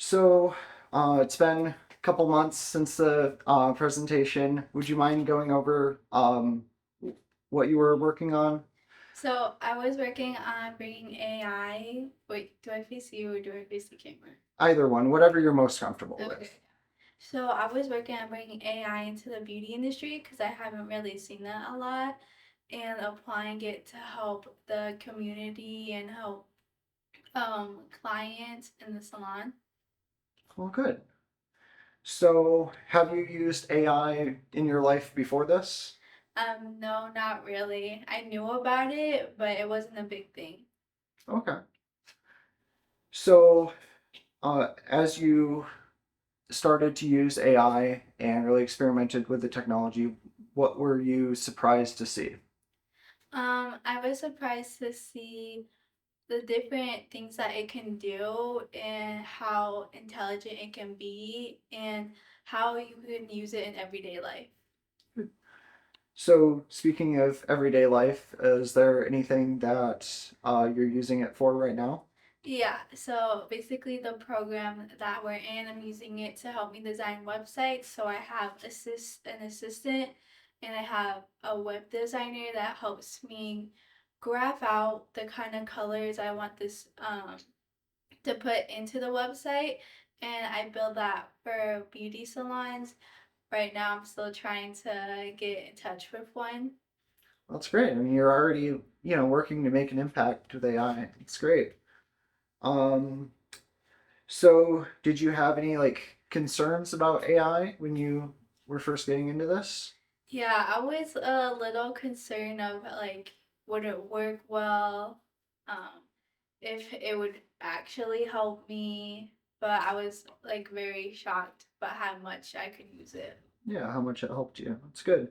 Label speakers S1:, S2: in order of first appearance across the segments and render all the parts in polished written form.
S1: So, it's been a couple months since the presentation. Would you mind going over what you were working on?
S2: So I was working on bringing AI. Wait, do I face you or do I face the camera?
S1: Either one, whatever you're most comfortable
S2: Okay.
S1: with.
S2: So I was working on bringing AI into the beauty industry because I haven't really seen that a lot, and applying it to help the community and help clients in the salon.
S1: Well, good. So, have you used AI in your life before this?
S2: No, not really. I knew about it, but it wasn't a big thing.
S1: Okay. So, as you started to use AI and really experimented with the technology, what were you surprised to see?
S2: I was surprised to see the different things that it can do and how intelligent it can be and how you can use it in everyday life.
S1: So, speaking of everyday life, is there anything that you're using it for right now?
S2: Yeah, so basically the program that we're in, I'm using it to help me design websites. So I have an assistant and I have a web designer that helps me graph out the kind of colors I want this to put into the website, and I build that for beauty salons. Right now, I'm still trying to get in touch with one.
S1: That's great. I mean, you're already, working to make an impact with AI. It's great. Um, so did you have any like concerns about AI when you were first getting into this?
S2: Yeah, I was a little concerned of like, would it work well? Um, if it would actually help me, but I was like very shocked by how much I could use it.
S1: Yeah, how much it helped you. That's good.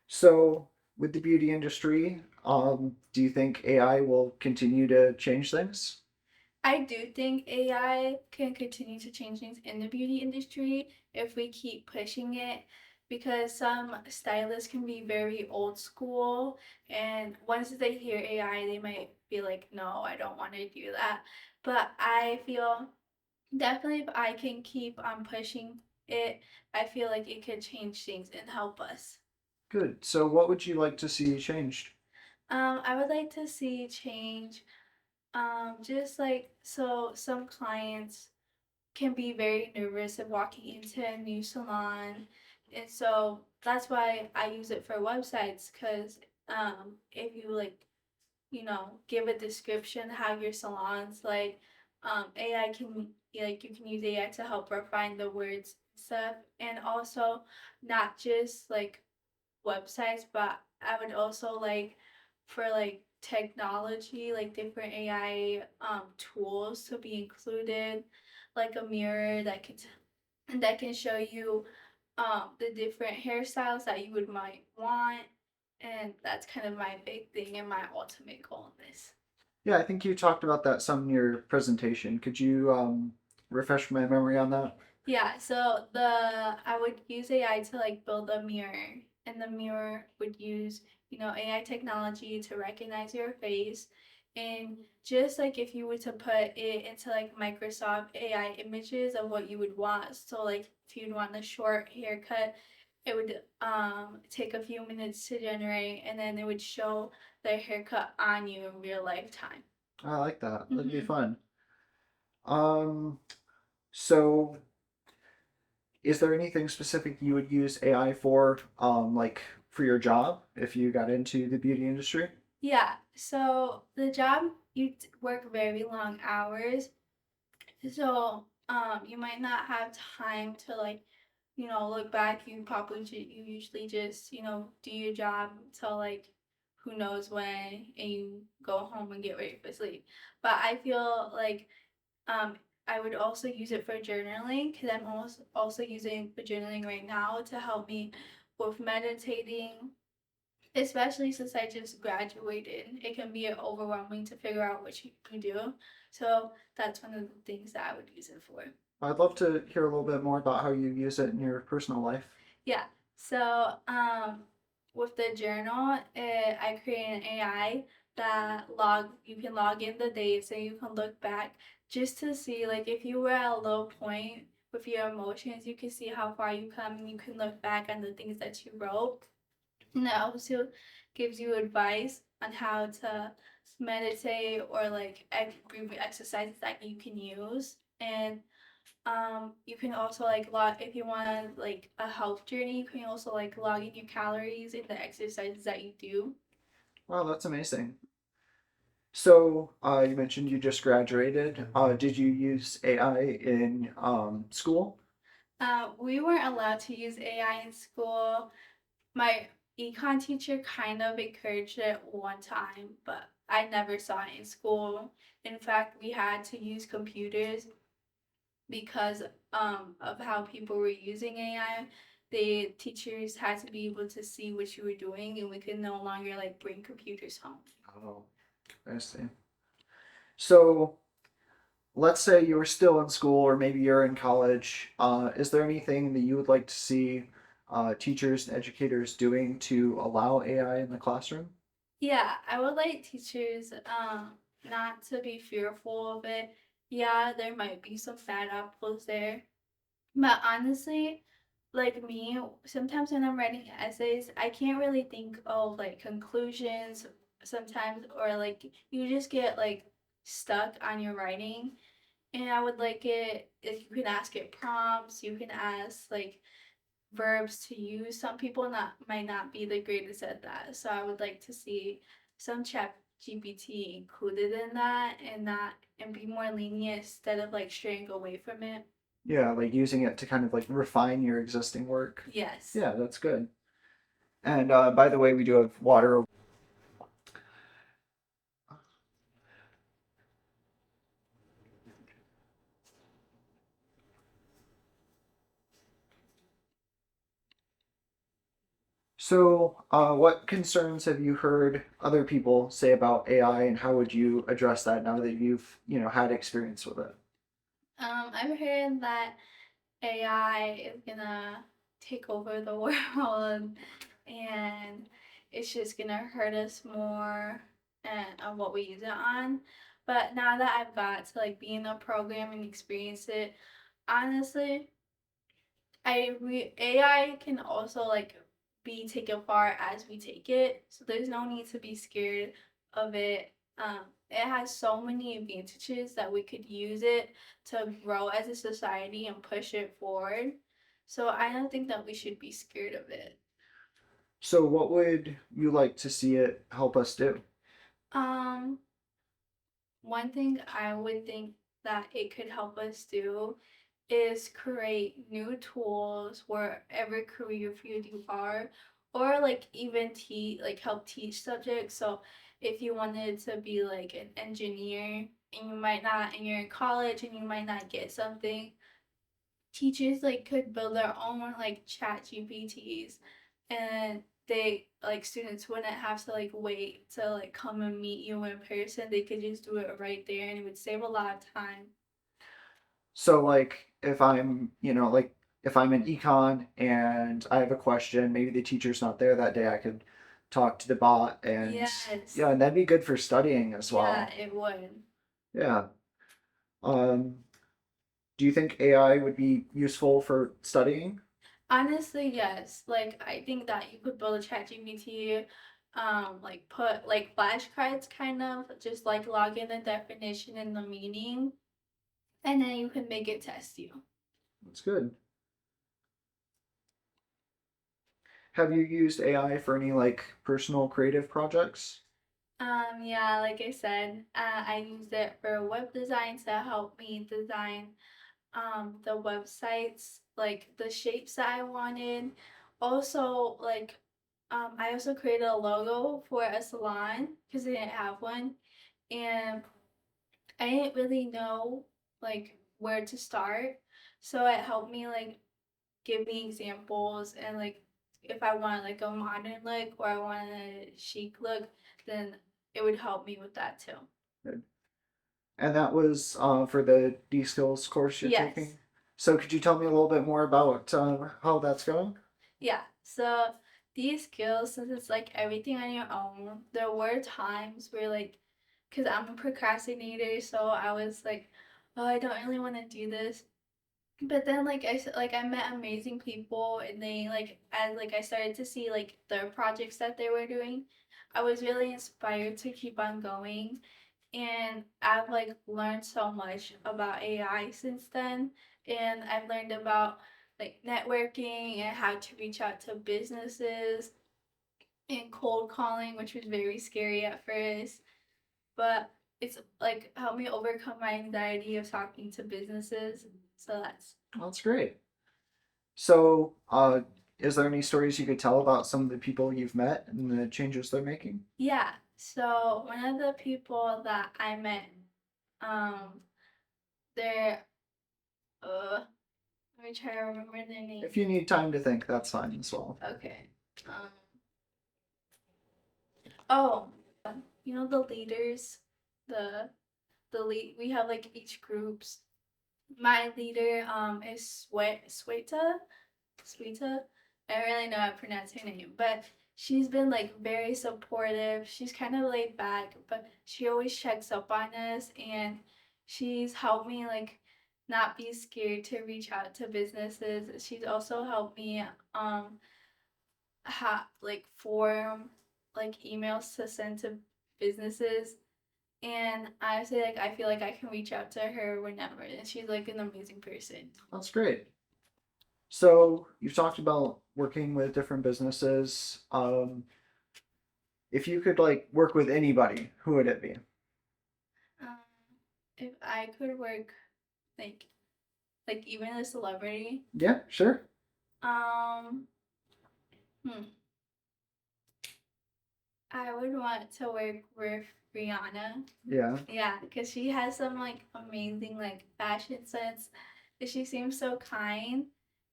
S1: So with the beauty industry, do you think AI will continue to change things?
S2: I do think AI can continue to change things in the beauty industry if we keep pushing it, because some stylists can be very old school, and once they hear AI they might be like, no, I don't want to do that. But I feel definitely if I can keep on pushing it, I feel like it could change things and help us.
S1: Good. So what would you like to see changed?
S2: I would like to see change, just like, so some clients can be very nervous of walking into a new salon. And so that's why I use it for websites, because if you like, give a description how your salon's like, AI can, like, you can use AI to help refine the words and stuff. And also not just like websites, but I would also like for like technology, like different AI tools to be included, like a mirror that can show you the different hairstyles that you would might want, and that's kind of my big thing and my ultimate goal in this.
S1: Yeah, I think you talked about that some in your presentation. Could you refresh my memory on that?
S2: Yeah, so the I would use AI to like build a mirror, and the mirror would use, AI technology to recognize your face. And just like if you were to put it into like Microsoft AI images of what you would want, so like if you'd want a short haircut, it would take a few minutes to generate, and then it would show the haircut on you in real lifetime.
S1: I like that. That'd be
S2: Mm-hmm.
S1: fun. Um, so is there anything specific you would use AI for, like for your job if you got into the beauty industry?
S2: Yeah, so the job, work very long hours, so you might not have time to like, look back. You usually just, do your job till like who knows when, and you go home and get ready for sleep. But I feel like um I would also use it for journaling, because I'm also using for journaling right now to help me with meditating. Especially since I just graduated, it can be overwhelming to figure out what you can do. So that's one of the things that I would use it for.
S1: I'd love to hear a little bit more about how you use it in your personal life.
S2: Yeah. So with the journal, I create an AI that log you can log in the dates and you can look back just to see like if you were at a low point with your emotions, you can see how far you come and you can look back on the things that you wrote. And it also gives you advice on how to meditate or like breathing exercises that you can use. And you can also like log if you want like a health journey, you can also like log in your calories and the exercises that you do.
S1: Wow, that's amazing. So, you mentioned you just graduated. Did you use AI in school?
S2: We weren't allowed to use AI in school. My econ teacher kind of encouraged it one time, but I never saw it in school. In fact, we had to use computers because of how people were using AI. The teachers had to be able to see what you were doing, and we could no longer like bring computers home.
S1: Oh, I see. So, let's say you're still in school or maybe you're in college. Is there anything that you would like to see teachers and educators doing to allow AI in the classroom?
S2: Yeah, I would like teachers not to be fearful of it. Yeah, there might be some bad apples there. But honestly, like me, sometimes when I'm writing essays, I can't really think of like conclusions sometimes, or like you just get like stuck on your writing. And I would like it if you can ask it prompts, you can ask like verbs to use. Some people not might not be the greatest at that. So I would like to see some chat GPT included in that and not and be more lenient instead of like straying away from it.
S1: Yeah, like using it to kind of like refine your existing work.
S2: Yes.
S1: Yeah, that's good. And by the way, we do have water. So, what concerns have you heard other people say about AI, and how would you address that now that you've, had experience with it?
S2: I've heard that AI is gonna take over the world and it's just gonna hurt us more and on what we use it on. But now that I've got to like be in a program and experience it, honestly, AI can also like be taken far as we take it. So there's no need to be scared of it. It has so many advantages that we could use it to grow as a society and push it forward. So I don't think that we should be scared of it.
S1: So, what would you like to see it help us do?
S2: Um, One thing I would think that it could help us do is create new tools wherever career field you are, or like even teach like help teach subjects. So if you wanted to be like an engineer and you might not and you're in college and you might not get something, teachers like could build their own like chat GPTs and they like students wouldn't have to like wait to like come and meet you in person. They could just do it right there and it would save a lot of time.
S1: So, like, if I'm in econ and I have a question, maybe the teacher's not there that day, I could talk to the bot, and
S2: Yes.
S1: yeah, and that'd be good for studying as
S2: Yeah,
S1: well.
S2: it would.
S1: Yeah. Um, do you think AI would be useful for studying?
S2: Honestly, yes. Like I think that you could build a chat GPT, like put like flashcards kind of, just like log in the definition and the meaning, and then you can make it test you.
S1: That's good. Have you used AI for any like personal creative projects?
S2: Yeah, like I said, I used it for web design to help me design the websites, like the shapes that I wanted. Also, like I also created a logo for a salon because I didn't have one, and I didn't really know like where to start. So it helped me like give me examples and like if I want like a modern look or I want a chic look, then it would help me with that too.
S1: Good. And that was for the D skills course you're
S2: Yes.
S1: taking. So could you tell me a little bit more about how that's going?
S2: Yeah. So these skills, since it's like everything on your own, there were times where like, because I'm a procrastinator, so I was like, oh, I don't really want to do this. But then like I met amazing people, and they like, as like I started to see like their projects that they were doing, I was really inspired to keep on going. And I've like learned so much about AI since then. And I've learned about like networking and how to reach out to businesses and cold calling, which was very scary at first. But it's like helped me overcome my anxiety of talking to businesses. So
S1: Well, that's great. So, is there any stories you could tell about some of the people you've met and the changes they're making?
S2: yeah. So one of the people that I met, um, they're let me try to remember their name.
S1: If you need time to think, that's fine as well.
S2: Okay. Um, oh, you know the leaders, the the lead. We have like each groups. My leader is Sweta. I don't really know how to pronounce her name, but she's been like very supportive. She's kind of laid back, but she always checks up on us, and she's helped me like not be scared to reach out to businesses. She's also helped me like form like emails to send to businesses. And honestly, like I feel like I can reach out to her whenever, and she's like an amazing person.
S1: That's great. So, you've talked about working with different businesses. If you could like work with anybody, who would it be?
S2: Um, if I could work like even a celebrity,
S1: Yeah, sure.
S2: um, hmm, I would want to work with Rihanna.
S1: Yeah.
S2: Yeah, because she has some like amazing like fashion sense. And she seems so kind.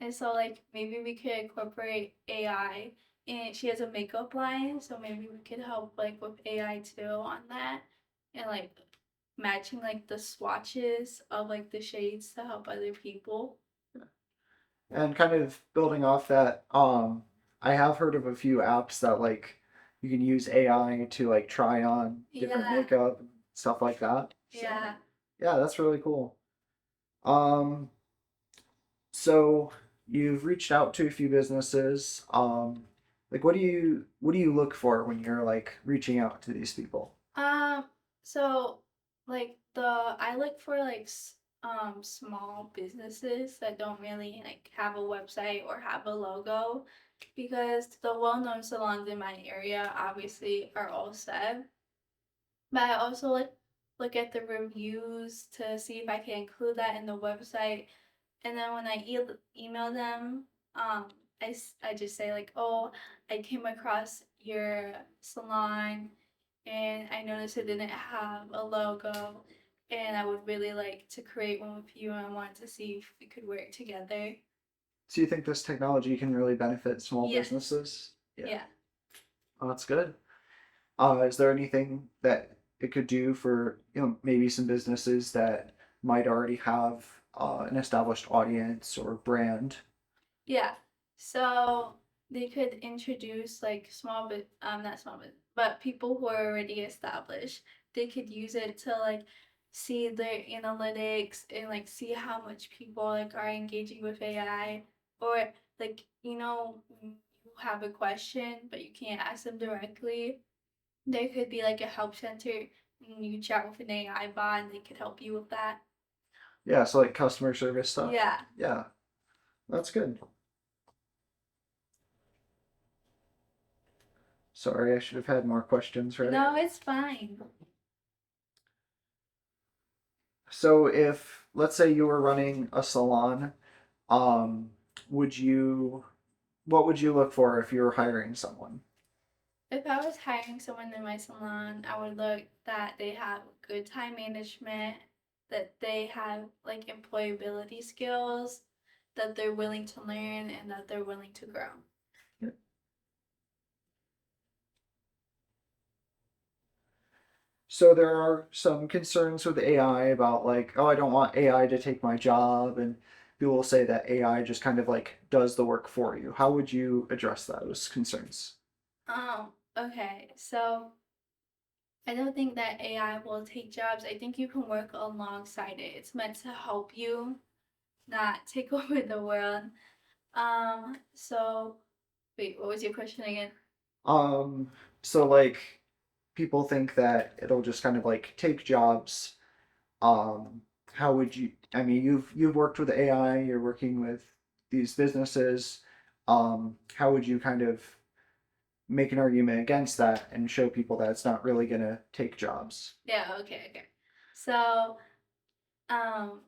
S2: And so like maybe we could incorporate AI. And she has a makeup line, so maybe we could help like with AI too on that. And like matching like the swatches of like the shades to help other people.
S1: And kind of building off that, I have heard of a few apps that like you can use AI to like try on different
S2: Yeah.
S1: makeup and stuff like that. So
S2: Yeah.
S1: yeah, that's really cool. Um, so you've reached out to a few businesses. Like what do you look for when you're like reaching out to these people?
S2: Um, so like I look for like small businesses that don't really like have a website or have a logo, because the well-known salons in my area obviously are all set. But I also look at the reviews to see if I can include that in the website. And then when I email them, I just say like, oh, I came across your salon, and I noticed it didn't have a logo, and I would really like to create one with you, and I wanted to see if we could work together.
S1: So you think this technology can really benefit small
S2: Yes.
S1: businesses? Yeah,
S2: Yeah.
S1: oh, that's good. Is there anything that it could do for, maybe some businesses that might already have an established audience or brand?
S2: Yeah. So they could introduce like small bit not small bit but people who are already established. They could use it to like see their analytics and like see how much people like are engaging with AI, or like when you have a question but you can't ask them directly. There could be like a help center, and you chat with an AI bot and they could help you with that.
S1: Yeah, so like customer service stuff.
S2: Yeah.
S1: Yeah, that's good. Sorry, I should have had more questions, right?
S2: No, it's fine.
S1: So if let's say you were running a salon, um, would you what would you look for if you were hiring someone?
S2: If I was hiring someone in my salon, I would look that they have good time management, that they have like employability skills, that they're willing to learn, and that they're willing to grow.
S1: So there are some concerns with AI about like, oh, I don't want AI to take my job, and people will say that AI just kind of like does the work for you. How would you address those concerns?
S2: Okay. So I don't think that AI will take jobs. I think you can work alongside it. It's meant to help you, not take over the world. So wait, what was your question again?
S1: Um, so like people think that it'll just kind of like take jobs. How would you, I mean, you've worked with AI, you're working with these businesses. How would you kind of make an argument against that and show people that it's not really gonna take jobs?
S2: Yeah, okay. So, um,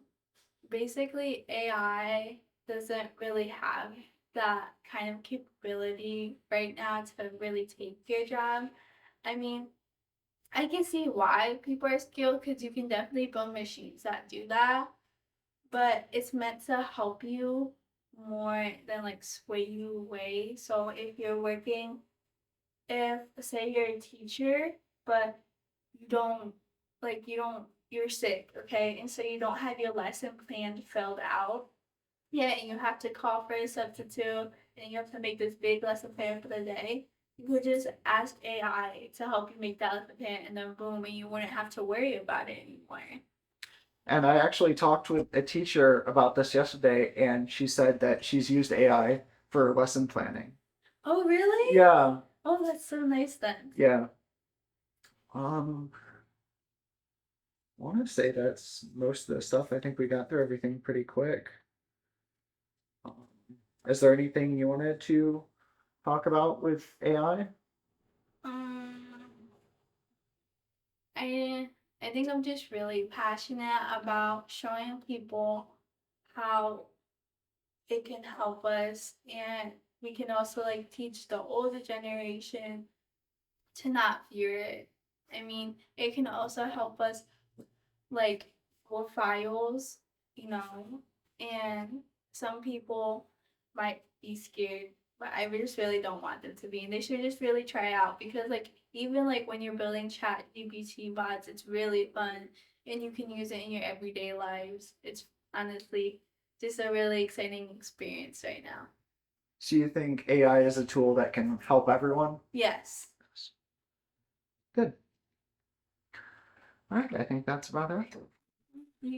S2: basically AI doesn't really have that kind of capability right now to really take your job. I mean, I can see why people are skilled because you can definitely build machines that do that, but it's meant to help you more than like sway you away. So if you're working, if say you're a teacher, but you don't you're sick, okay, and so you don't have your lesson plan filled out. Yeah, and you have to call for a substitute, and you have to make this big lesson plan for the day. You could just ask AI to help you make that lesson plan, and then boom, and you wouldn't have to worry about it anymore.
S1: And I actually talked with a teacher about this yesterday, and she said that she's used AI for lesson planning.
S2: Oh, really?
S1: Yeah,
S2: Oh, that's so nice then.
S1: yeah. Um, I want to say that's most of the stuff. I think we got through everything pretty quick. Um, is there anything you wanted to talk about with AI?
S2: Um, I I think I'm just really passionate about showing people how it can help us, and we can also like teach the older generation to not fear it. I mean, it can also help us like for files, you know, and some people might be scared, but I just really don't want them to be. And they should just really try it out because like even like when you're building chat GPT bots, it's really fun and you can use it in your everyday lives. It's honestly just a really exciting experience right now.
S1: So you think AI is a tool that can help everyone?
S2: Yes.
S1: Good. All right, I think that's about it.